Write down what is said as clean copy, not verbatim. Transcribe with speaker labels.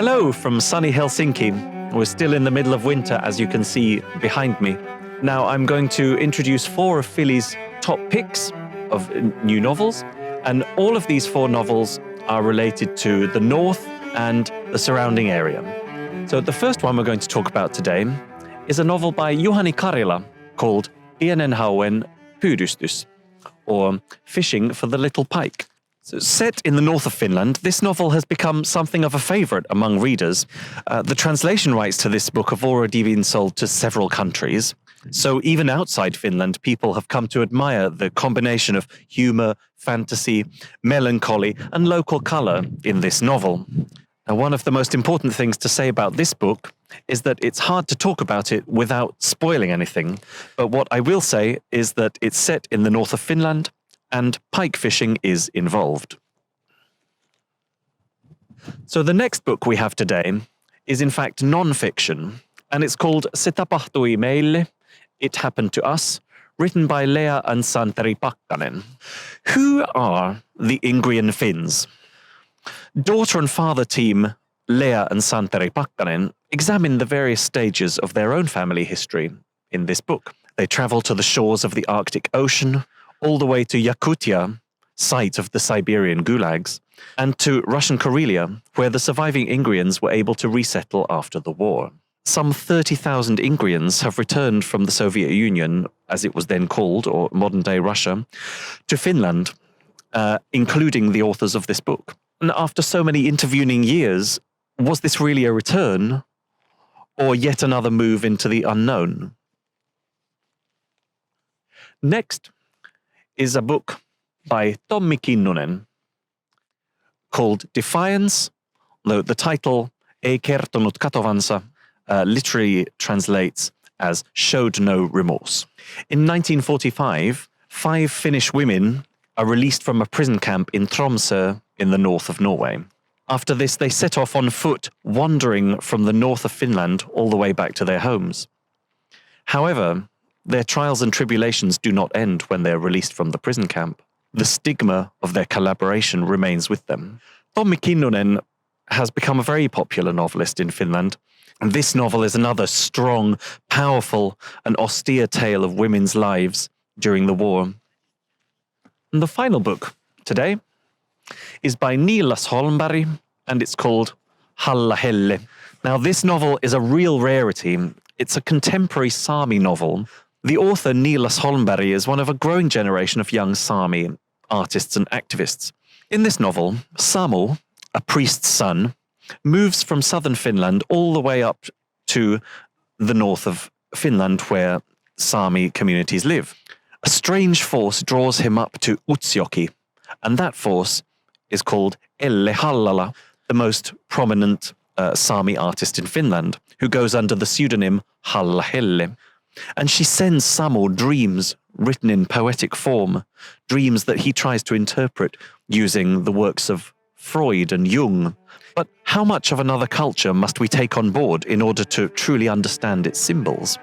Speaker 1: Hello from sunny Helsinki. We're still in the middle of winter, as you can see behind me. Now I'm going to introduce 4 of FILI's top picks of new novels, and all of these 4 novels are related to the north and the surrounding area. So the first one we're going to talk about today is a novel by Juhani Karila called Pienen hauen pyydystys, or Fishing for the Little Pike. So set in the north of Finland, this novel has become something of a favourite among readers. The translation rights to this book have already been sold to several countries. So even outside Finland, people have come to admire the combination of humour, fantasy, melancholy and local colour in this novel. Now, one of the most important things to say about this book is that it's hard to talk about it without spoiling anything. But what I will say is that it's set in the north of Finland, and pike fishing is involved. So the next book we have today is in fact non-fiction, and it's called Se tapahtui meille, It Happened to Us, written by Lea and Santeri Pakkanen. Who are the Ingrian Finns? Daughter and father team Lea and Santeri Pakkanen examine the various stages of their own family history in this book. They travel to the shores of the Arctic Ocean, all the way to Yakutia, site of the Siberian gulags, and to Russian Karila, where the surviving Ingrians were able to resettle after the war. Some 30,000 Ingrians have returned from the Soviet Union, as it was then called, or modern-day Russia, to Finland, including the authors of this book. And after so many intervening years, was this really a return, or yet another move into the unknown? Next is a book by Tommi Kinnunen called Defiance, though the title Ei kertonut katovansa literally translates as Showed No Remorse. In 1945, 5 Finnish women are released from a prison camp in Tromsø in the north of Norway. After this, they set off on foot, wandering from the north of Finland all the way back to their homes. However, their trials and tribulations do not end when they're released from the prison camp. The stigma of their collaboration remains with them. Tommi Kinnunen has become a very popular novelist in Finland, and this novel is another strong, powerful, and austere tale of women's lives during the war. And the final book today is by Niillas Holmberg, and it's called Halla, Helle. Now, this novel is a real rarity. It's a contemporary Sami novel. The author, Niillas Holmberg, is one of a growing generation of young Sami artists and activists. In this novel, Samu, a priest's son, moves from southern Finland all the way up to the north of Finland, where Sami communities live. A strange force draws him up to Utsjoki, and that force is called Halla, the most prominent Sami artist in Finland, who goes under the pseudonym Halla Helle. And she sends Samu dreams written in poetic form, dreams that he tries to interpret using the works of Freud and Jung. But how much of another culture must we take on board in order to truly understand its symbols?